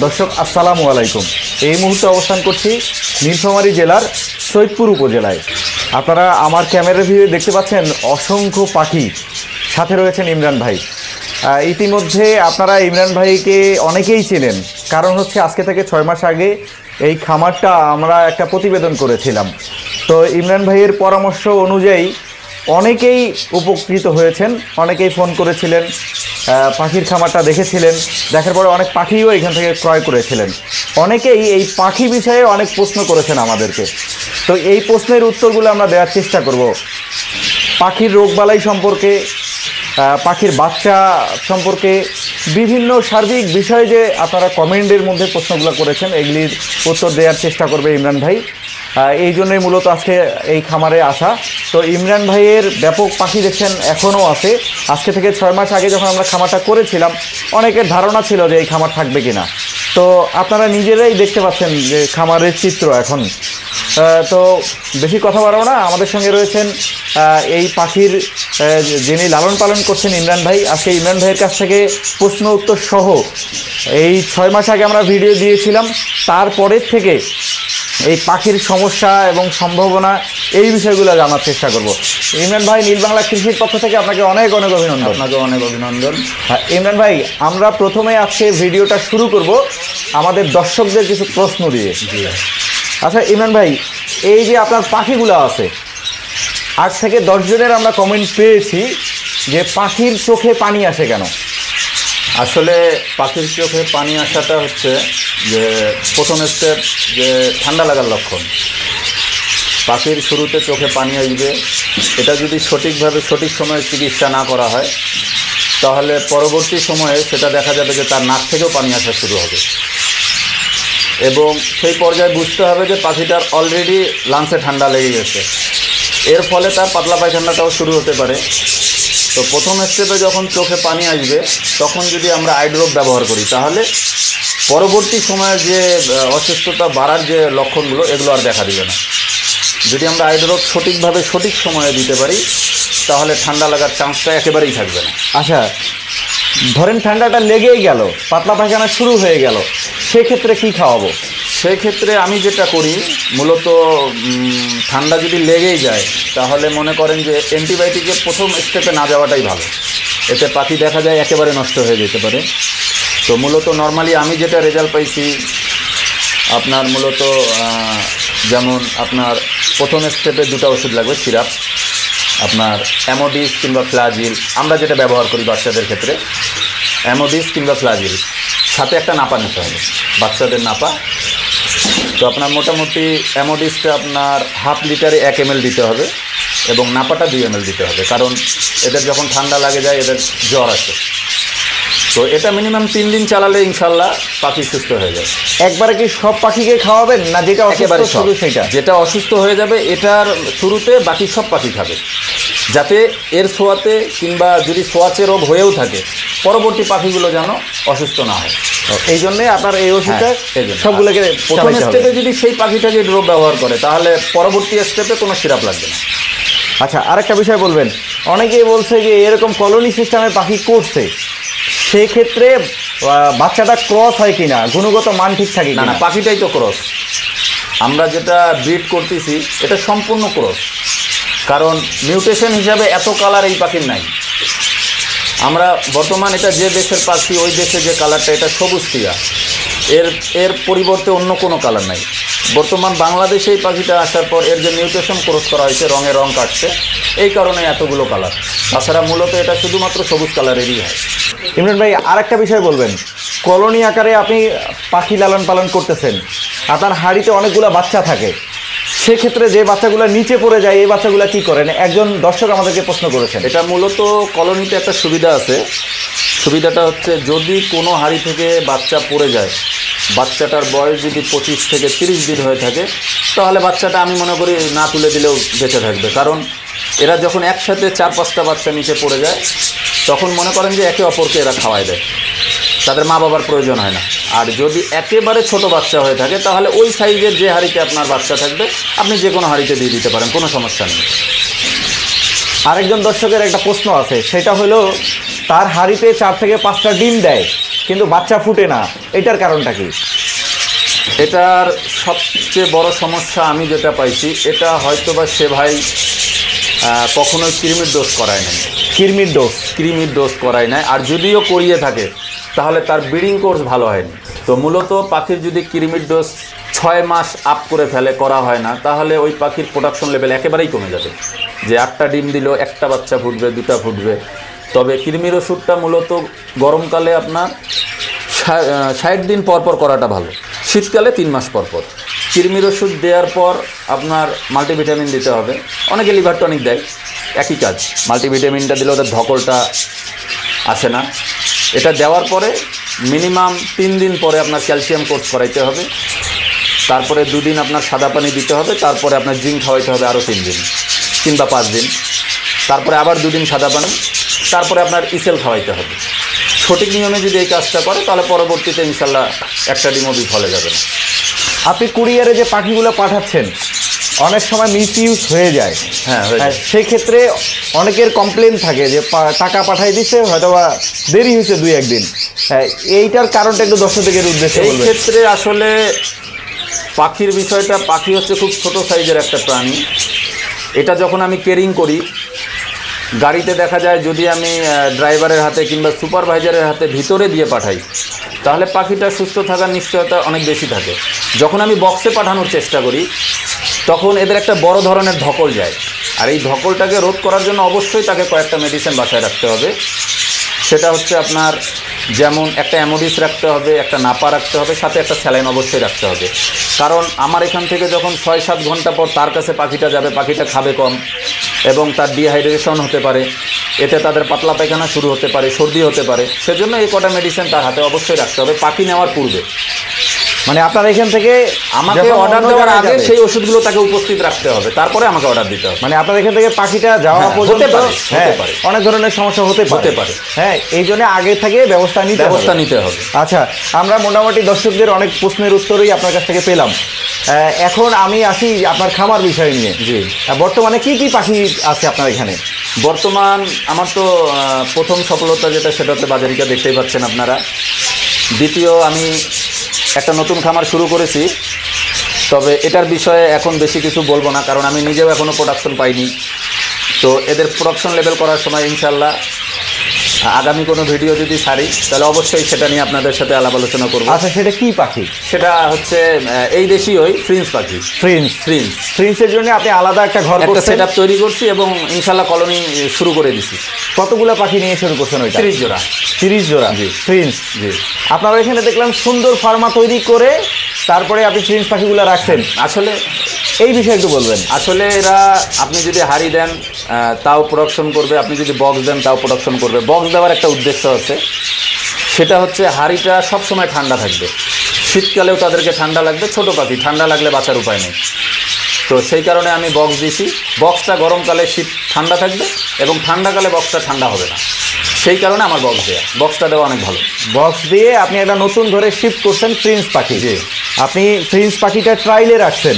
দর্শক আসসালামু আলাইকুম। এই মুহূর্তে অবস্থান করছি নীলফামারী জেলার সৈয়দপুর উপজেলায়। আপনারা আমার ক্যামেরা ভিউয়ে দেখতে পাচ্ছেন অসংখ্য পাখি, সাথে রয়েছেন ইমরান ভাই। ইতিমধ্যে আপনারা ইমরান ভাইকে অনেকেই চেনেন, কারণ হচ্ছে আজকে থেকে 6 মাস আগে এই খামারটা আমরা একটা প্রতিবেদন করেছিলাম। তো ইমরান ভাইয়ের পরামর্শ অনুযায়ী অনেকেই উপকৃত হয়েছেন, অনেকেই ফোন করেছিলেন, পাখির খামারটা দেখেছিলেন, দেখার পরে অনেক পাখিও এখান থেকে ক্রয় করেছিলেন। অনেকেই এই পাখি বিষয়ে অনেক প্রশ্ন করেছেন আমাদেরকে। তো এই প্রশ্নের উত্তরগুলো আমরা দেওয়ার চেষ্টা করব। পাখির রোগবালাই সম্পর্কে, পাখির বাচ্চা সম্পর্কে, বিভিন্ন সার্বিক বিষয়ে যে আপনারা কমেন্টের মধ্যে প্রশ্নগুলো করেছেন, এগুলির উত্তর দেওয়ার চেষ্টা করবে ইমরান ভাই। এই জন্যই মূলত আজকে এই খামারে আসা। তো ইমরান ভাইয়ের ব্যাপক পাখি দেখছেন এখনও আছে। আজকে থেকে 6 মাস আগে যখন আমরা খামারটা করেছিলাম, অনেকের ধারণা ছিল যে এই খামার থাকবে কিনা। তো আপনারা নিজেরাই দেখতে পাচ্ছেন যে খামারের চিত্র এখন। তো বেশি কথা বাড়াবো না, আমাদের সঙ্গে রয়েছেন এই পাখির যিনি লালন পালন করছেন ইমরান ভাই। আজকে ইমরান ভাইয়ের কাছ থেকে প্রশ্ন উত্তর সহ এই 6 মাস আগে আমরা ভিডিও দিয়েছিলাম, তারপরের থেকে এই পাখির সমস্যা এবং সম্ভাবনা, এই বিষয়গুলো জানার চেষ্টা করব। ইমরান ভাই, নীল বাংলা কৃষির পক্ষ থেকে আপনাকে অনেক অনেক অভিনন্দন। আপনাকে অনেক অভিনন্দন। হ্যাঁ ইমরান ভাই, আমরা প্রথমে আজকে ভিডিওটা শুরু করব আমাদের দর্শকদের কিছু প্রশ্ন দিয়ে। আচ্ছা ইমরান ভাই, এই যে আপনার পাখিগুলো আছে, 8 থেকে 10 জনের আমরা কমেন্ট পেয়েছি যে পাখির চোখে পানি আসে কেন? আসলে পাখির চোখে পানি আসাটা হচ্ছে যে প্রথম স্টেপ, যে ঠান্ডা লাগার লক্ষণ। পাখির শুরুতে চোখে পানি আসবে, এটা যদি সঠিকভাবে সঠিক সময়ে চিকিৎসা না করা হয়, তাহলে পরবর্তী সময়ে সেটা দেখা যাবে যে তার নাক থেকেও পানি আসা শুরু হবে, এবং সেই পর্যায়ে বুঝতে হবে যে পাখিটার অলরেডি লাংসে ঠান্ডা লেগে গেছে। এর ফলে তার পাতলা পায়খানাটাও শুরু হতে পারে। তো প্রথম স্টেপে যখন চোখে পানি আসবে, তখন যদি আমরা আই ড্রপ ব্যবহার করি, তাহলে পরবর্তী সময়ে যে অসুস্থতা বাড়ার যে লক্ষণগুলো, এগুলো আর দেখা দিবে না। যদি আমরা আই ড্রপ সঠিকভাবে সঠিক সময়ে দিতে পারি, তাহলে ঠান্ডা লাগার চান্সটা একেবারেই থাকবে না। আচ্ছা, ধরেন ঠান্ডাটা লেগেই গেল, পাতলা পায়খানা শুরু হয়ে গেল, সেক্ষেত্রে কি খাওয়াবো? সেক্ষেত্রে আমি যেটা করি, মূলত ঠান্ডা যদি লেগেই যায়, তাহলে মনে করেন যে অ্যান্টিবায়োটিকের প্রথম স্টেপে না যাওয়াটাই ভালো। এতে পাখি দেখা যায় একেবারে নষ্ট হয়ে যেতে পারে। তো মূলত নর্মালি আমি যেটা রেজাল্ট পাইছি, আপনার মূলত যেমন আপনার প্রথম স্টেপে 2টা ওষুধ লাগবে, সিরাপ, আপনার অ্যামোডিস কিংবা ফ্লাজিল। আমরা যেটা ব্যবহার করি বাচ্চাদের ক্ষেত্রে, অ্যামোডিস কিংবা ফ্লাজিল, সাথে একটা নাপা নিতে হবে, বাচ্চাদের নাপা। তো আপনার মোটামুটি অ্যামোডিসটা আপনার 1/2 লিটারে 1 ml দিতে হবে, এবং নাপাটা 2 ml দিতে হবে, কারণ এদের যখন ঠান্ডা লাগে যায় এদের জ্বর আসে। তো এটা মিনিমাম 3 দিন চালালে ইনশাল্লাহ পাখি সুস্থ হয়ে যায়। একবারে কি সব পাখিকে খাওয়াবেন, না যেটা একেবারে শুরু সেটা? যেটা অসুস্থ হয়ে যাবে এটার শুরুতে বাকি সব পাখি খাবে, যাতে এর ছোঁয়াতে কিংবা যদি ছোঁয়াচে রোগ হয়েও থাকে, পরবর্তী পাখিগুলো যেন অসুস্থ না হয়। এই জন্যে আপনার এই ওষুধটা সবগুলোকে প্রথম স্টেপে যদি সেই পাখিটাকে ড্রপ ব্যবহার করে, তাহলে পরবর্তী স্টেপে কোনো সিরাপ লাগবে না। আচ্ছা, আরেকটা বিষয় বলবেন, অনেকেই বলছে যে এরকম কলোনি সিস্টেমে পাখি করছে, সেক্ষেত্রে বাচ্চাটা ক্রস হয় কিনা, গুণগত মান ঠিক থাকে না, পাখিটাই তো ক্রস। আমরা যেটা ব্রিড করতেছি এটা সম্পূর্ণ ক্রস, কারণ মিউটেশন হিসাবে এত কালার এই পাখির নাই। আমরা বর্তমান এটা যে দেশের পাখি, ওই দেশে যে কালারটা, এটা সবুজ টিয়া, এর পরিবর্তে অন্য কোনো কালার নাই। বর্তমান বাংলাদেশে এই পাখিটা আসার পর এর যে মিউটেশন ক্রস করা হয়েছে, রঙে রং কাটছে, এই কারণে এতগুলো কালার। তাছাড়া মূলত এটা শুধুমাত্র সবুজ কালারেরই হয়। ইমরান ভাই, আরেকটা বিষয় বলবেন, কলোনি আকারে আপনি পাখি লালন পালন করতেছেন, আপনার হাঁড়িতে অনেকগুলো বাচ্চা থাকে, সেক্ষেত্রে যে বাচ্চাগুলো নিচে পড়ে যায়, এই বাচ্চাগুলো কি করেন? একজন দর্শক আমাদেরকে প্রশ্ন করেছেন। এটা মূলত কলোনিতে একটা সুবিধা আছে, সুবিধাটা হচ্ছে যদি কোনো হাঁড়ি থেকে বাচ্চা পড়ে যায়, বাচ্চাটার বয়স যদি 25 থেকে 30 দিন হয়ে থাকে, তাহলে বাচ্চাটা আমি মনে করি না তুলে দিলেও বেঁচে থাকবে। কারণ এরা যখন একসাথে 4-5টা বাচ্চা নিচে পড়ে যায়, তখন মনে করেন যে একে অপরকে এরা খাওয়ায় দেয়, তাদের মা বাবার প্রয়োজন হয় না। আর যদি একেবারে ছোট বাচ্চা হয়ে থাকে, তাহলে ওই সাইজের যে হাঁড়িতে আপনার বাচ্চা থাকবে আপনি যে কোনো হাঁড়িতে দিয়ে দিতে পারেন, কোনো সমস্যা নেই। আরেকজন দর্শকের একটা প্রশ্ন আছে, সেটা হলো তার হাঁড়িতে 4 থেকে 5টা ডিম দেয় কিন্তু বাচ্চা ফুটে না, এটার কারণটা কি? এটার সবচেয়ে বড় সমস্যা আমি যেটা পাইছি, এটা হয়তো বা সে ভাই কখনোই কৃমির ডোজ করায় নাই। কৃমির ডোজ করায় নাই, আর যদিও করিয়ে থাকে তাহলে তার ব্রিডিং কোর্স ভালো হয়নি। তো মূলত পাখির যদি কৃমির ডোজ 6 মাস আপ করে ফেলে, করা হয় না, তাহলে ওই পাখির প্রোডাকশন লেভেল একেবারেই কমে যাবে। যে 8টা ডিম দিল, 1টা বাচ্চা ফুটবে, 2টা ফুটবে। তবে কৃমির ওষুধটা মূলত গরমকালে আপনার 60 দিন পর পর করাটা ভালো, শীতকালে 3 মাস পর পর। কৃমির ওষুধ দেওয়ার পর আপনার মাল্টিভিটামিন দিতে হবে, অনেকে লিভার টনিক দেয়, একই কাজ। মাল্টিভিটামিনটা দিলে ওদের ধকলটা আসে না। এটা দেওয়ার পরে মিনিমাম 3 দিন পরে আপনার ক্যালসিয়াম কোর্স করাইতে হবে, তারপরে 2 দিন আপনার সাদা পানি দিতে হবে, তারপরে আপনার জিঙ্ক খাওয়াইতে হবে আরও 3 দিন কিংবা 5 দিন, তারপরে আবার 2 দিন সাদা পানি, তারপরে আপনার ইসেল খাওয়াইতে হবে। সঠিক নিয়মে যদি এই কাজটা করে, তাহলে পরবর্তীতে ইনশাল্লাহ একটা ডিমও বিফলে যাবে না। আপনি কুরিয়ারে যে পাখিগুলো পাঠাচ্ছেন অনেক সময় মিসইউজ হয়ে যায়। হ্যাঁ, সেই ক্ষেত্রে অনেকের কমপ্লেন থাকে যে টাকা পাঠাই দিচ্ছে, হয়তো বা দেরি হয়েছে 2-1 দিন। এইটার কারণটা একটু দর্শকদের উদ্দেশ্যে এই বলবেন। ক্ষেত্রে আসলে পাখির বিষয়টা, পাখি হচ্ছে খুব ছোট সাইজের একটা প্রাণী। এটা যখন আমি কেরিং করি গাড়িতে, দেখা যায় যদি আমি ড্রাইভারের হাতে কিংবা সুপারভাইজারের হাতে ভিতরে দিয়ে পাঠাই, তাহলে পাখিটা সুস্থ থাকার নিশ্চয়তা অনেক বেশি থাকে। যখন আমি বক্সে পাঠানোর চেষ্টা করি, তখন এদের একটা বড় ধরনের ধকল যায়, আর এই ধকলটাকে রোধ করার জন্য অবশ্যই তাকে কয়েকটা মেডিসিন বাসায় রাখতে হবে। সেটা হচ্ছে আপনার যেমন একটা অ্যামোডিস রাখতে হবে, একটা নাপা রাখতে হবে, সাথে একটা স্যালাইন অবশ্যই রাখতে হবে। কারণ আমার এখান থেকে যখন 6-7 ঘন্টা পর তার কাছে পাখিটা যাবে, পাখিটা খাবে কম এবং তার ডিহাইড্রেশন হতে পারে, এতে তাদের পাতলা পায়খানা শুরু হতে পারে, সর্দি হতে পারে। সেজন্য এই কটা মেডিসিন তার হাতে অবশ্যই রাখতে হবে পাখি নেওয়ার পূর্বে। মানে আপনার এখান থেকে আমাকে অর্ডার দেওয়ার আগে সেই ওষুধগুলো তাকে উপস্থিত রাখতে হবে, তারপরে আমাকে অর্ডার দিতে হবে। মানে আপনার এখান থেকে পাখিটা যাওয়া পর্যন্ত হতে পারে অনেক ধরনের সমস্যা হতে পারে। হ্যাঁ, এই জন্য আগে থেকে ব্যবস্থা নিতে হবে। আচ্ছা, আমরা মোটামুটি দর্শকদের অনেক প্রশ্নের উত্তরই আপনার কাছ থেকে পেলাম। এখন আমি আসি আপনার খামার বিষয় নিয়ে। জি, বর্তমানে কি কি পাখি আছে আপনার এখানে? বর্তমান আমার তো প্রথম সফলতা যেটা, সেটা হচ্ছে বাজারিকা, দেখতেই পাচ্ছেন আপনারা। দ্বিতীয়, আমি একটা নতুন খামার শুরু করেছি, তবে এটার বিষয়ে এখন বেশি কিছু বলবো না, কারণ আমি নিজেও এখনও প্রোডাকশন পাইনি। তো এদের প্রোডাকশন লেভেল করার সময় ইনশাল্লাহ আগামী কোনো ভিডিও যদি ছাড়ি, তাহলে অবশ্যই সেটা নিয়ে আপনাদের সাথে আলাপ আলোচনা করবো। আচ্ছা, সেটা কি পাখি? সেটা হচ্ছে এই দেশি ওই ফ্রিন্স পাখি। ফ্রিন্সের জন্য আপনি আলাদা একটা ঘর, একটা সেটআপ তৈরি করছি এবং ইনশাল্লাহ কলোনি শুরু করে দিছি। কতগুলো পাখি নিয়ে শুরু করছেন? ওইটা 30 জোড়া। 30 জোড়া ফ্রিন্স। জি, আপনারা এখানে দেখলাম সুন্দর ফার্মা তৈরি করে তারপরে আপনি ফ্রিন্স পাখিগুলো রাখছেন। আসলে এই বিষয়ে একটু বলবেন। আসলে এরা, আপনি যদি হাঁড়ি দেন তাও প্রোডাকশন করবে, আপনি যদি বক্স দেন তাও প্রোডাকশন করবে। বক্স দেওয়ার একটা উদ্দেশ্য আছে, সেটা হচ্ছে হাঁড়িটা সবসময় ঠান্ডা থাকবে, শীতকালেও তাদেরকে ঠান্ডা লাগবে। ছোটো পাখি, ঠান্ডা লাগলে বাঁচার উপায় নেই। তো সেই কারণে আমি বক্স দিছি। বক্সটা গরমকালে শীত ঠান্ডা থাকবে এবং ঠান্ডাকালে বক্সটা ঠান্ডা হবে না, সেই কারণে আমার বক্সটা দেওয়া অনেক ভালো। বক্স দিয়ে আপনি একটা নতুন ধরে শিফট করছেন ফ্রিন্স পাখি। জি, আপনি ফ্রিন্স পাখিটা ট্রাইলে রাখছেন।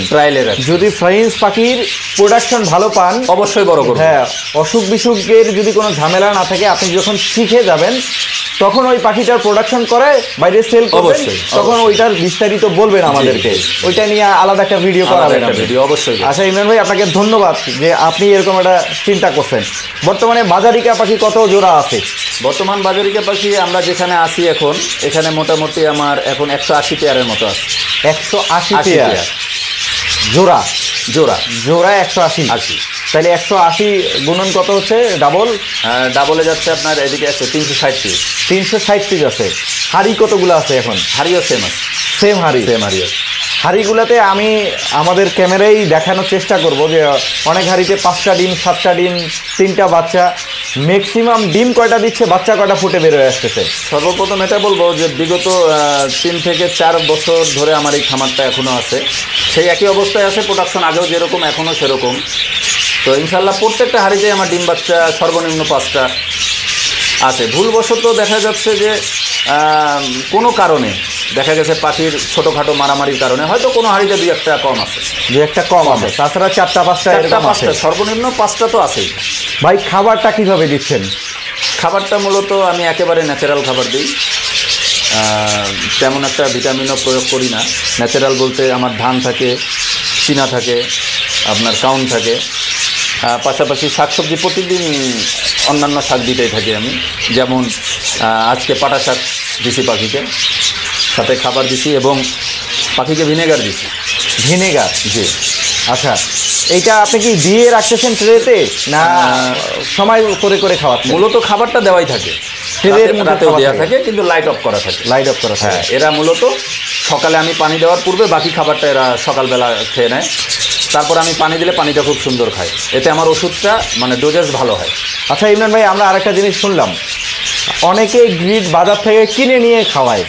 যদি ফ্রিন্স পাখির প্রোডাকশন ভালো পান, অবশ্যই বড় করবেন। হ্যাঁ, অসুখ বিসুখের যদি কোনো ঝামেলা না থাকে, আপনি যখন শিখে যাবেন তখন ওই পাখিটার প্রোডাকশন করে বাইরে সেল করবেন, তখন ওইটার বিস্তারিত বলবেন আমাদেরকে, ওইটা নিয়ে আলাদা একটা ভিডিও করাবেন। অবশ্যই। আচ্ছা ইমরান ভাই, আপনাকে ধন্যবাদ যে আপনি এরকম একটা চিন্তা করছেন। বর্তমানে বাজারিকা পাখি কত জোড়া আছে? বর্তমান বাজারিকা পাখি আমরা যেখানে আছি এখন, এখানে মোটামুটি আমার এখন 180 পেয়ারের মতো আছে। 180 পেয়ার জোড়া? 180। তাহলে 180 গুণন কত হচ্ছে? ডাবলে যাচ্ছে আপনার এদিকে আছে 360 পিস। 360 পিস আছে। হাড়ি কতগুলো আছে এখন? হাড়িও সেম আছে। সেম হাড়ি আছে। হাঁড়িগুলোতে আমি আমাদের ক্যামেরায় দেখানোর চেষ্টা করব যে অনেক হাঁড়িতে 5টা ডিম, 7টা ডিম, 3টা বাচ্চা। ম্যাক্সিমাম ডিম কয়টা দিচ্ছে, বাচ্চা কয়টা ফুটে বের হয়ে আসতেছে? সর্বপ্রথম এটা বলবো যে বিগত 3 থেকে 4 বছর ধরে আমার এই খামারটা এখনও আছে, সেই একই অবস্থায় আছে, প্রোডাকশন আগেও যেরকম এখনও সেরকম। তো ইনশাল্লাহ প্রত্যেকটা হাঁড়িতে আমার ডিম বাচ্চা সর্বনিম্ন 5টা আছে। ভুলবশত দেখা যাচ্ছে যে কোনো কারণে দেখা গেছে পাখির ছোটোখাটো মারামারির কারণে হয়তো কোনো হাঁড়িতে 2-1টা কম আছে, 2-1টা কম আছে, তাছাড়া 4টা-5টা এরকম আছে। 4টা-5টা সর্বনিম্ন 5টা তো আছেই। ভাই খাবারটা কিভাবে দিচ্ছেন? খাবারটা মূলত আমি একেবারে ন্যাচারাল খাবার দিই, তেমন একটা ভিটামিনও প্রয়োগ করি না। ন্যাচারাল বলতে আমার ধান থাকে, চিনা থাকে, আপনার কাউন থাকে, পাশাপাশি শাকসবজি প্রতিদিন অন্যান্য শাক দিতেই থাকি আমি। যেমন আজকে পাটা শাক দিছি পাখিকে, সাথে খাবার দিছি এবং পাখিকে ভিনেগার দিছি। ভিনেগার? জি। আচ্ছা, এইটা আপনি কি দিয়ে রাখতেছেন ট্রেতে না সময় করে করে খাওয়াচ্ছেন? মূলত খাবারটা দেওয়াই থাকে, ট্রের মধ্যে রাতেও দেওয়া থাকে, কিন্তু লাইট অফ করা থাকে। লাইট অফ করা থাকে। হ্যাঁ, এরা মূলত সকালে আমি পানি দেওয়ার পূর্বে বাকি খাবারটা এরা সকালবেলা খেয়ে নেয়। তারপর আমি পানি দিলে পানিটা খুব সুন্দর খায়, এতে আমার ওষুধটা মানে ডোজেস ভালো হয়। আচ্ছা ইমরান ভাই, আমরা আরেকটা জিনিস শুনলাম, অনেকে গ্রিড বাজার থেকে কিনে নিয়ে খাওয়ায়,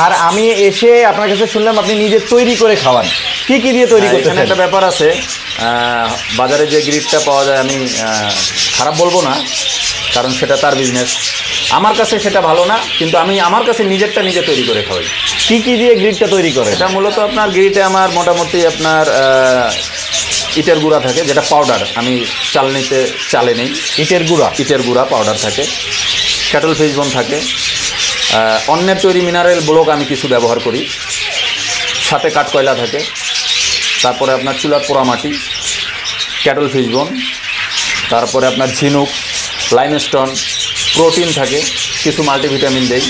আর আমি এসে আপনার কাছে শুনলাম আপনি নিজে তৈরি করে খাওয়ান। কি কি দিয়ে তৈরি করতেছেন? এখানে একটা ব্যাপার আছে, বাজারে যে গ্রিডটা পাওয়া যায় আমি খারাপ বলবো না, কারণ সেটা তার বিজনেস। আমার কাছে সেটা ভালো না, কিন্তু আমি আমার কাছে নিজেরটা নিজে তৈরি করে খাওয়াই। কি কি দিয়ে গ্রিডটা তৈরি করে? এটা মূলত আপনার গ্রিডে আমার মোটামুটি আপনার ইটের গুঁড়া থাকে, যেটা পাউডার, আমি চালনিতে চালে নেই। ইটের গুঁড়া পাউডার থাকে, ক্যাটল ফিশবোন থাকে, অন্যের তৈরি মিনারেল ব্লক আমি কিছু ব্যবহার করি, সাথে কাঠকয়লা থাকে, তারপরে আপনার চুলার পোড়ামাটি, ক্যাটল ফিশবোন, তারপরে আপনার ঝিনুক, লাইমস্টোন, প্রোটিন থাকে, কিছু মাল্টিভিটামিন দেই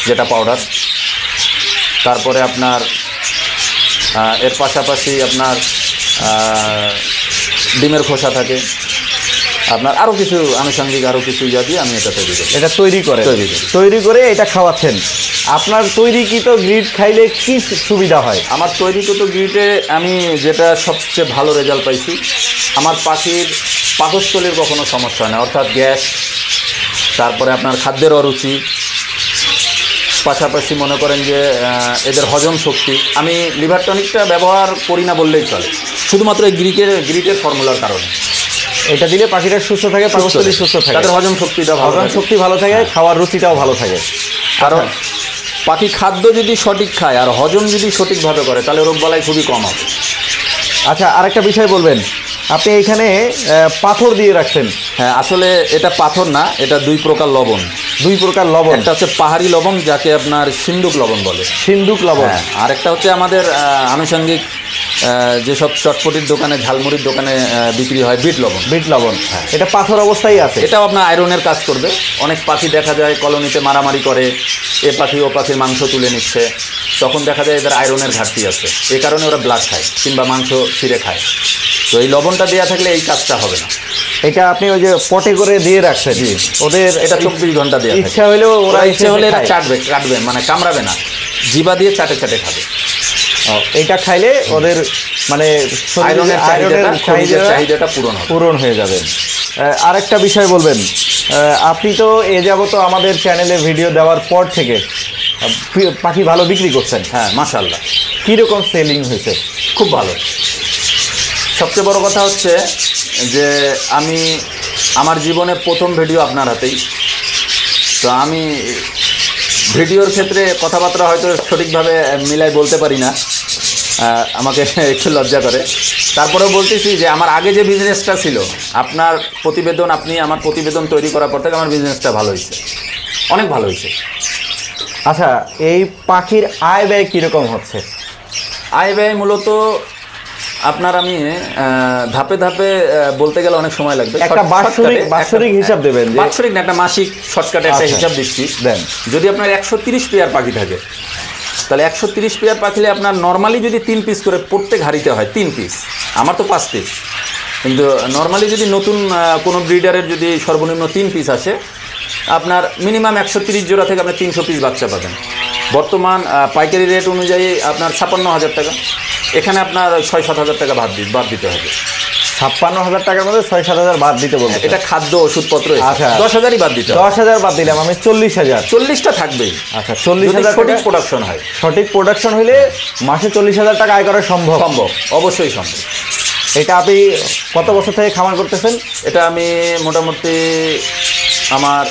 যেটা পাউডার, তারপরে আপনার এর পাশাপাশি আপনার ডিমের খোসা থাকে, আপনার আরও কিছু আনুষঙ্গিক আরও কিছু ইয়া দিয়ে আমি এটা তৈরি করি। এটা তৈরি করে এটা খাওয়াচ্ছেন। আপনার তৈরিকৃত গ্রিড খাইলে কি সুবিধা হয়? আমার তৈরিকৃত গ্রিডে আমি যেটা সবচেয়ে ভালো রেজাল্ট পাইছি, আমার পাখির পাকস্থলীর কখনো সমস্যা হয় না, অর্থাৎ গ্যাস, তারপরে আপনার খাদ্যের অরুচি, পাশাপাশি মনে করেন যে এদের হজম শক্তি। আমি লিভার টনিকটা ব্যবহার করি না বললেই চলে, শুধুমাত্র এই গ্রিটের ফর্মুলার কারণে। এটা দিলে পাখিটা সুস্থ থাকে, পাকস্থলী সুস্থ থাকে, তাদের হজম শক্তিটা ভালো থাকে, খাওয়ার রুচিটাও ভালো থাকে। কারণ পাখি খাদ্য যদি সঠিক খায় আর হজম যদি সঠিকভাবে করে তাহলে রোগবালাই খুবই কম হবে। আচ্ছা, আরেকটা বিষয় বলবেন, আপনি এখানে পাথর দিয়ে রাখছেন। হ্যাঁ, আসলে এটা পাথর না, এটা 2 প্রকার লবণ। 2 প্রকার লবণ? একটা হচ্ছে পাহাড়ি লবণ, যাকে আপনার সিন্দুক লবণ বলে। সিন্দুক লবণ। হ্যাঁ, আরেকটা হচ্ছে আমাদের আনুষঙ্গিক যেসব চটপটির দোকানে, ঝালমুড়ির দোকানে বিক্রি হয়, বিট লবণ। হ্যাঁ, এটা পাথর অবস্থায় আছে। এটাও আপনার আয়রনের কাজ করবে। অনেক পাখি দেখা যায় কলোনিতে মারামারি করে, এ পাখি ও পাখির মাংস তুলে নিচ্ছে, তখন দেখা যায় এদের আয়রনের ঘাটতি আছে, এই কারণে ওরা ব্লাড খায় কিংবা মাংস ছিঁড়ে খায়। তো এই লবণটা দেওয়া থাকলে এই কাজটা হবে না। এটা আপনি ওই যে পটে করে দিয়ে রাখছেন? জি। ওদের এটা 24 ঘন্টা দেওয়া থাকে। ইচ্ছা হলেও ইচ্ছা হলে এরা কাটবে, মানে কামড়াবে না, জিবা দিয়ে চাটে খাবে। এটা খাইলে ওদের মানে আয়রনের চাহিদাটা পূরণ হয়ে যাবে। আরেকটা বিষয় বলবেন, আপনি তো এ যাবত আমাদের চ্যানেলে ভিডিও দেওয়ার পর থেকে পাখি ভালো বিক্রি করছেন। হ্যাঁ, মাশাআল্লাহ। কীরকম সেলিং হয়েছে? খুব ভালো। সবচেয়ে বড় কথা হচ্ছে যে আমি আমার জীবনে প্রথম ভিডিও আপনার হাতেই, তো আমি ভিডিওর ক্ষেত্রে কথাবার্তা হয়তো সঠিকভাবে মিলাই বলতে পারি না, আমাকে একটু লজ্জা করে। তারপরেও বলতেছি যে আমার আগে যে বিজনেসটা ছিল, আপনার প্রতিবেদন, আপনি আমার প্রতিবেদন তৈরি করার পর থেকে আমার বিজনেসটা ভালো হয়েছে, অনেক ভালো হয়েছে। আচ্ছা, এই পাখির আয় ব্যয় কীরকম হচ্ছে? আয় ব্যয় মূলত আপনার আমি ধাপে ধাপে বলতে গেলে অনেক সময় লাগবে। একটা বাৎসরিক হিসাব দেবেন? বাৎসরিক না, একটা মাসিক শর্টকাটে একটা হিসাব দিচ্ছি। দেন। যদি আপনার 130 পেয়ার পাখি থাকে, তাহলে 130 পেয়ার পাখিলে আপনার নর্মালি যদি 3 পিস করে প্রত্যেক হাঁড়িতে হয়, 3 পিস, আমার তো 5 পিস, কিন্তু নর্মালি যদি নতুন কোনো ব্রিডারের যদি সর্বনিম্ন 3 পিস আসে, আপনার মিনিমাম 130 জোড়া থেকে আপনি 300 পিস বাচ্চা পাবেন। বর্তমান পাইকারি রেট অনুযায়ী আপনার 56,000 টাকা, এখানে আপনার 6-7 হাজার টাকা বাদ দিতে হবে। 56,000 টাকার মধ্যে 6-7,000 বাদ দিতে বলবো। এটা খাদ্য ওষুধপত্র, আচ্ছা। 10,000ই বাদ দিতে হবে। 10,000 বাদ দিলাম আমি, 40,000। 40টা থাকবেই। আচ্ছা, যদি 40,000 সঠিক টাকা প্রোডাকশন হয়। সঠিক প্রোডাকশন হলে মাসে 40,000 টাকা আয় করা সম্ভব। সম্ভব, অবশ্যই সম্ভব। এটা আপনি কত বছর থেকে খামার করতেছেন? এটা আমি মোটামুটি আমার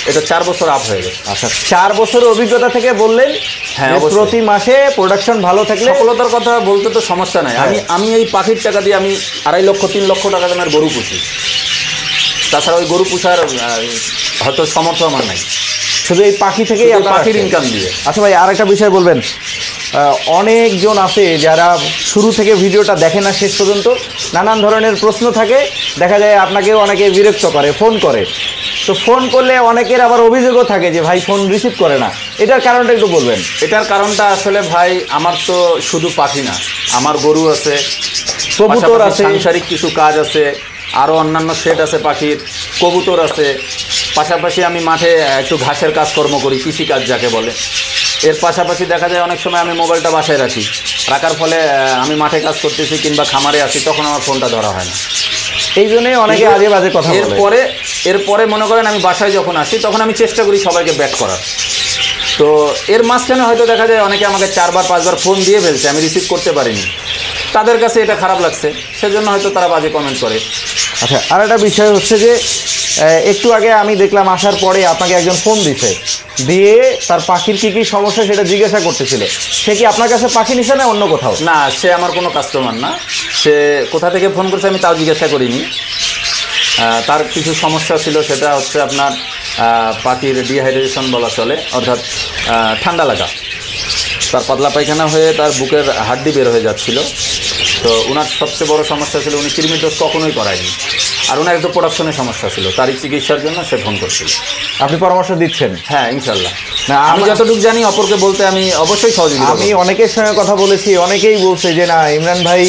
এটা 4 বছর আপ হয়ে গেছে। আচ্ছা, 4 বছরের অভিজ্ঞতা থেকে বললেন হ্যাঁ, যে অবশ্যই। প্রতি মাসে প্রোডাকশন ভালো থাকলে সফলতার কথা বলতে তো সমস্যা নাই। আমি এই পাখির টাকা দিয়ে আমি 2.5 লক্ষ 3 লক্ষ টাকা দামের গরু পুষি। তাছাড়া ওই গরু পুষার হয়তো সামর্থ্য আমার নাই, শুধু এই পাখি থেকেই শুধু আপনার পাখির আসে। ইনকাম দিয়ে। আচ্ছা ভাই, আরেকটা বিষয় বলবেন, অনেকজন আছে যারা শুরু থেকে ভিডিওটা দেখে না শেষ পর্যন্ত, নানান ধরনের প্রশ্ন থাকে, দেখা যায় আপনাকেও অনেকে বিরক্ত করে, ফোন করে। তো ফোন করলে অনেকের আবার অভিযোগও থাকে যে ভাই ফোন রিসিভ করে না, এটার কারণটা একটু বলবেন। এটার কারণটা আসলে ভাই, আমার তো শুধু পাখি না, আমার গরু আছে, কবুতর পাশাপাশি আছে, সাংসারিক কিছু কাজ আছে, আরও অন্যান্য শেড আছে পাখির, কবুতর আছে, পাশাপাশি আমি মাঠে একটু ঘাসের কাজকর্ম করি, কৃষিকাজ যাকে বলে। এর পাশাপাশি দেখা যায় অনেক সময় আমি মোবাইলটা বাসায় রাখার ফলে আমি মাঠে কাজ করতেছি কিংবা খামারে আসি, তখন আমার ফোনটা ধরা হয় না। এই জন্যই অনেকে আজে বাজে কথা বলে। এরপরে মনে করেন আমি বাসায় যখন আসি তখন আমি চেষ্টা করি সবাইকে ব্যাক করার। তো এর মাঝখানে হয়তো দেখা যায় অনেকে আমাকে 4বার 5বার ফোন দিয়ে ফেলছে, আমি রিসিভ করতে পারিনি, তাদের কাছে এটা খারাপ লাগছে, সেজন্য হয়তো তারা বাজে কমেন্ট করে। আচ্ছা, আর একটা বিষয় হচ্ছে যে একটু আগে আমি দেখলাম আসার পরে আপনাকে একজন ফোন দিছে, দিয়ে তার পাখির কী কী সমস্যা সেটা জিজ্ঞাসা করতেছিল। সে কি আপনার কাছে পাখি নিছে না অন্য কোথাও? না, সে আমার কোনো কাস্টমার না। সে কোথা থেকে ফোন করছে আমি তাও জিজ্ঞাসা করিনি। তার কিছু সমস্যা ছিল, সেটা হচ্ছে আপনার পাখির ডিহাইড্রেশন বলা চলে, অর্থাৎ ঠান্ডা লাগা। তার পাতলা পায়খানা হয়ে তার বুকের হাড্ডি বের হয়ে যাচ্ছিল। তো ওনার সবচেয়ে বড় সমস্যা ছিল উনি কৃমির ডোজ কখনোই করায়নি, আর ওনার একটু প্রোডাকশনের সমস্যা ছিল, তারই চিকিৎসার জন্য সে ফোন করছিল। আপনি পরামর্শ দিচ্ছেন? হ্যাঁ, ইনশাল্লাহ। না, আমি যতটুকু জানি অপরকে বলতে আমি অবশ্যই সহযোগিতা করব। আমি অনেকের সঙ্গে কথা বলেছি, অনেকেই বলছে যে না, ইমরান ভাই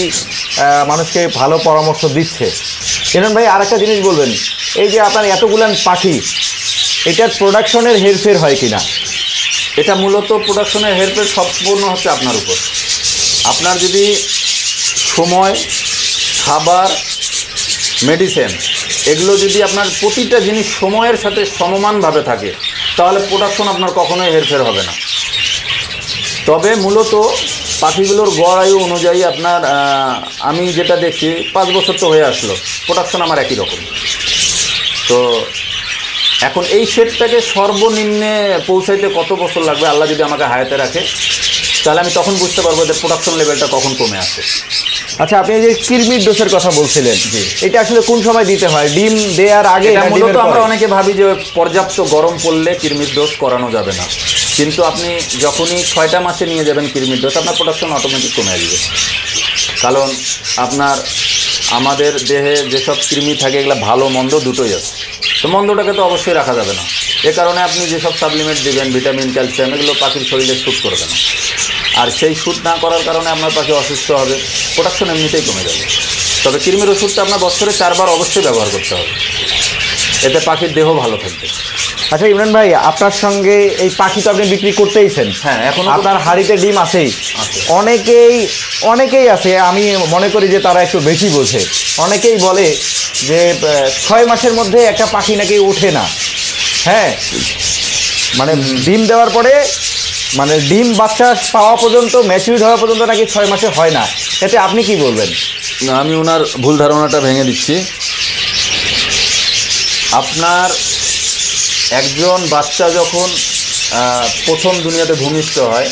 মানুষকে ভালো পরামর্শ দিচ্ছে। ইমরান ভাই, আর একটা জিনিস বলবেন, এই যে আপনার এতগুলান পাখি, এটার প্রোডাকশনের হেরফের হয় কিনা? এটা মূলত প্রোডাকশনের হেল্পের সম্পূর্ণ হচ্ছে আপনার উপর। আপনার যদি সময়, খাবার, মেডিসিন এগুলো যদি আপনার প্রতিটা জিনিস সময়ের সাথে সমমানভাবে থাকে, তাহলে প্রোডাকশন আপনার কখনোই হেরফের হবে না। তবে মূলত পাখিগুলোর গড় আয়ু অনুযায়ী আপনার আমি যেটা দেখছি 5 বছর তো হয়ে আসলো, প্রোডাকশন আমার একই রকম। তো এখন এই শেডটাকে সর্বনিম্নে পৌঁছাইতে কত বছর লাগবে আল্লাহ যদি আমাকে হায়াতে রাখে, তাহলে আমি তখন বুঝতে পারবো যে প্রোডাকশন লেভেলটা কখন কমে আসে। আচ্ছা, আপনি এই যে কৃমির ডোজের কথা বলছিলেন, জি, এটা আসলে কোন সময় দিতে হয়? ডিম দেওয়ার আগে? এটা মূলত আমরা অনেকে ভাবি যে পর্যাপ্ত গরম পড়লে কৃমির ডোজ করানো যাবে না, কিন্তু আপনি যখনই 6টা মাসে নিয়ে যাবেন কৃমির ডোজ, আপনার প্রোডাকশন অটোমেটিক কমে আসবে। কারণ আপনার আমাদের দেহে যেসব কৃমি থাকে এগুলো ভালো মন্দ দুটোই আছে। তো মন্দটাকে তো অবশ্যই রাখা যাবে না। এ কারণে আপনি যেসব সাপ্লিমেন্ট দেবেন, ভিটামিন, ক্যালসিয়াম, এগুলো পাখির শরীরে শ্যুট করবে না। আর সেই শ্যুট না করার কারণে আপনার পাখি অসুস্থ হবে, প্রোডাকশন এমনিতেই কমে যাবে। তবে কৃমির ওষুধটা আপনার বছরে 4বার অবশ্যই ব্যবহার করতে হবে, এতে পাখির দেহ ভালো থাকবে। আচ্ছা ইমরান ভাই, আপনার সঙ্গে এই পাখি তো আপনি বিক্রি করতেইছেন, হ্যাঁ, এখন আপনার হাড়িতে ডিম আছেই। আছে। অনেকেই আছে, আমি মনে করি যে তারা একটু বেশি বোঝে। অনেকেই বলে যে 6 মাসের মধ্যে একটা পাখি নাকি ওঠে না। হ্যাঁ, মানে ডিম দেওয়ার পরে, মানে ডিম বাচ্চা পাওয়া পর্যন্ত, ম্যাচিউর হওয়া পর্যন্ত নাকি 6 মাসে হয় না। এতে আপনি কি বলবেন? না, আমি ওনার ভুল ধারণাটা ভেঙে দিচ্ছি। আপনার একজন বাচ্চা যখন প্রথম দুনিয়াতে ভূমিষ্ঠ হয়,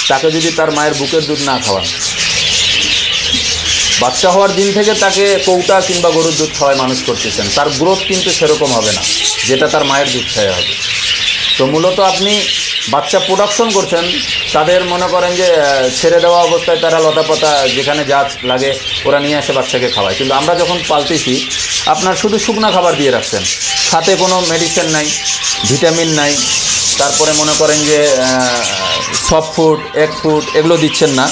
তাকে যদি তার মায়ের বুকের দুধ না খাওয়ান, বাচ্চা হওয়ার দিন থেকে তাকে কৌটা কিংবা গরুর দুধ খাওয়ায় মানুষ করতেছেন, তার গ্রোথ কিন্তু সেরকম হবে না যেটা তার মায়ের দুধ খাওয়া হবে। তো মূলত আপনি বাচ্চা প্রোডাকশন করছেন, তাদের মনে করেন যে ছেড়ে দেওয়া অবস্থায় তারা লতাপাতা যেখানে যা লাগে ওরা নিয়ে আসে বাচ্চাকে খাওয়ায়, কিন্তু আমরা যখন পালতেছি আপনার শুধু শুকনো খাবার দিয়ে রাখছেন, সাথে কোনো মেডিসিন নাই, ভিটামিন নাই, তারপরে মনে করেন যে সফট ফুড, এগ ফুড এগুলো দিচ্ছেন না।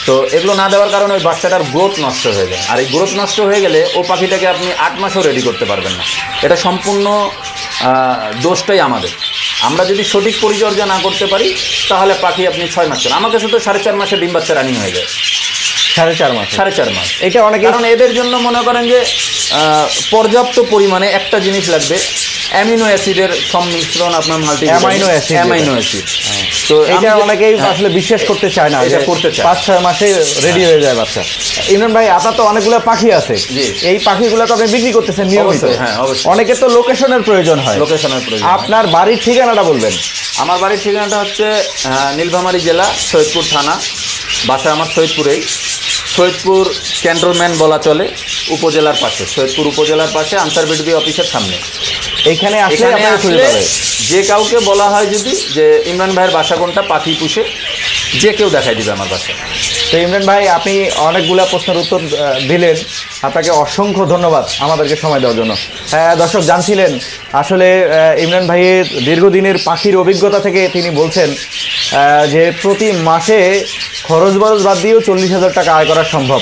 তো এগুলো না দেওয়ার কারণে ওই বাচ্চাটার গ্রোথ নষ্ট হয়ে যায়, আর এই গ্রোথ নষ্ট হয়ে গেলে ও পাখিটাকে আপনি 8 মাসও রেডি করতে পারবেন না। এটা সম্পূর্ণ দোষটাই আমাদের। আমরা যদি সঠিক পরিচর্যা না করতে পারি তাহলে পাখি আপনি 6 মাস করেন, আমার কাছে তো 4.5 মাসে ডিম বাচ্চা রানিং হয়ে যায়। 4.5 মাস। 4.5 মাস। এটা অনেকে, কারণ এদের জন্য মনে করেন যে পর্যাপ্ত পরিমাণে একটা জিনিস লাগবে, অ্যামিনো অ্যাসিডের সংমিশ্রণ, আপনার অ্যামাইনো অ্যাসিড। Amino acid. তো এটা অনেকেই আসলে বিশ্বাস করতে চায় না, এটা করতে চায় 5-6 মাসে রেডি হয়ে যায় বাচ্চা। ইমরান ভাই, আপনার তো অনেকগুলো পাখি আছে, এই পাখিগুলো তো আপনি বিক্রি করতেছেন নিয়মিত। হ্যাঁ, অবশ্যই। অনেকে তো লোকেশনের প্রয়োজন হয়, লোকেশনের প্রয়োজন। আপনার বাড়ির ঠিকানাটা বলবেন। আমার বাড়ির ঠিকানাটা হচ্ছে নীলফামারী জেলা, সৈয়দপুর থানা। বাসা আমার সৈয়দপুরেই। সৈয়দপুর ক্যান্টনমেন্ট বলা চলে, উপজেলার পাশে, সৈয়দপুর উপজেলার পাশে আনসার বিডিপি অফিসের সামনে। এইখানে এখানে আপনারা খুঁজে আসলে পাবেন। যে কাউকে বলা হয় যদি যে ইমরান ভাইয়ের বাসা কোনটা, পাখি পুষে, যে কেউ দেখাই দিবে আমার বাসা। তো ইমরান ভাই, আপনি অনেকগুলো প্রশ্নের উত্তর দিলেন, আপনাকে অসংখ্য ধন্যবাদ আমাদেরকে সময় দেওয়ার জন্য। দর্শক জানছিলেন আসলে ইমরান ভাইয়ের দীর্ঘদিনের পাখির অভিজ্ঞতা থেকে তিনি বলছেন যে প্রতি মাসে খরচ বরচ বাদ দিয়েও 40,000 টাকা আয় করা সম্ভব।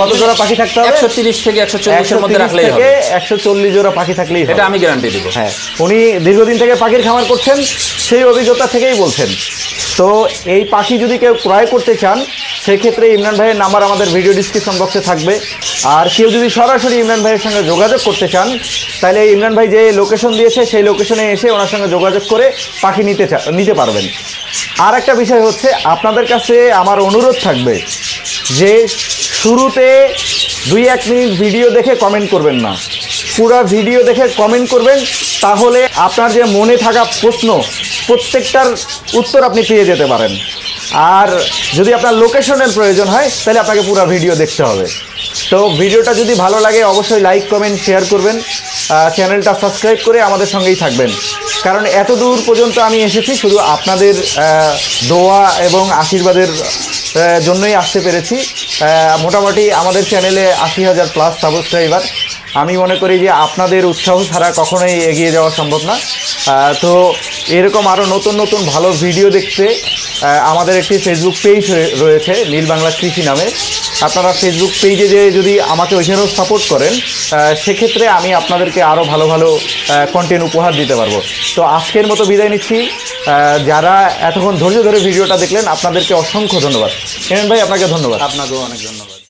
কত জোড়া পাখি থাকতে হবে? 130 থেকে 140 এর মধ্যে রাখলেই হবে। 140 জোড়া পাখি থাকলেই হবে। এটা আমি গ্যারান্টি দেব। হ্যাঁ, উনি দীর্ঘদিন থেকে পাখির খামার করছেন, সেই অভিজ্ঞতা থেকেই বলছেন। তো এই পাখি যদি কেউ ক্রয় করতে চান, সেক্ষেত্রে ইমরান ভাইয়ের নাম্বার আমাদের ভিডিও ডিসক্রিপশন বক্সে থাকবে। আর কেউ যদি সরাসরি ইমরান ভাইয়ের সঙ্গে যোগাযোগ করতে চান, তাহলে ইমরান ভাই যে লোকেশন দিয়েছে সেই লোকেশনে এসে ওনার সঙ্গে যোগাযোগ করে পাখি নিতে পারবেন। আর একটা বিষয় হচ্ছে, আপনাদের কাছে আমার অনুরোধ থাকবে যে শুরুতে 2-1 মিনিট ভিডিও দেখে কমেন্ট করবেন না, পুরো ভিডিও দেখে কমেন্ট করবেন। তাহলে আপনার যে মনে থাকা প্রশ্ন, প্রত্যেকটার উত্তর আপনি পেয়ে যেতে পারেন। আর যদি আপনার লোকেশনের প্রয়োজন হয়, তাহলে আপনাকে পুরো ভিডিও দেখতে হবে। তো ভিডিওটা যদি ভালো লাগে অবশ্যই লাইক, কমেন্ট, শেয়ার করবেন। চ্যানেলটা সাবস্ক্রাইব করে আমাদের সঙ্গেই থাকবেন, কারণ এত দূর পর্যন্ত আমি এসেছি শুধু আপনাদের দোয়া এবং আশীর্বাদের জন্যই আসতে পেরেছি। মোটামুটি আমাদের চ্যানেলে 80,000 প্লাস সাবস্ক্রাইবার। আমি মনে করি যে আপনাদের উৎসাহ ছাড়া কখনোই এগিয়ে যাওয়া সম্ভব না। তো এরকম আরও নতুন নতুন ভালো ভিডিও দেখতে আমাদের একটি ফেসবুক পেজ রয়েছে, নীল বাংলা কৃষি নামে। আপনারা ফেসবুক পেজে যে যদি আমাকে ওইখানেও সাপোর্ট করেন, সেক্ষেত্রে আমি আপনাদেরকে আরও ভালো ভালো কন্টেন্ট উপহার দিতে পারবো। তো আজকের মতো বিদায় নিচ্ছি। যারা এতক্ষণ ধৈর্য ধরে ভিডিওটা দেখলেন, আপনাদেরকে অসংখ্য ধন্যবাদ। হেমেন ভাই, আপনাকে ধন্যবাদ। আপনাকেও অনেক ধন্যবাদ।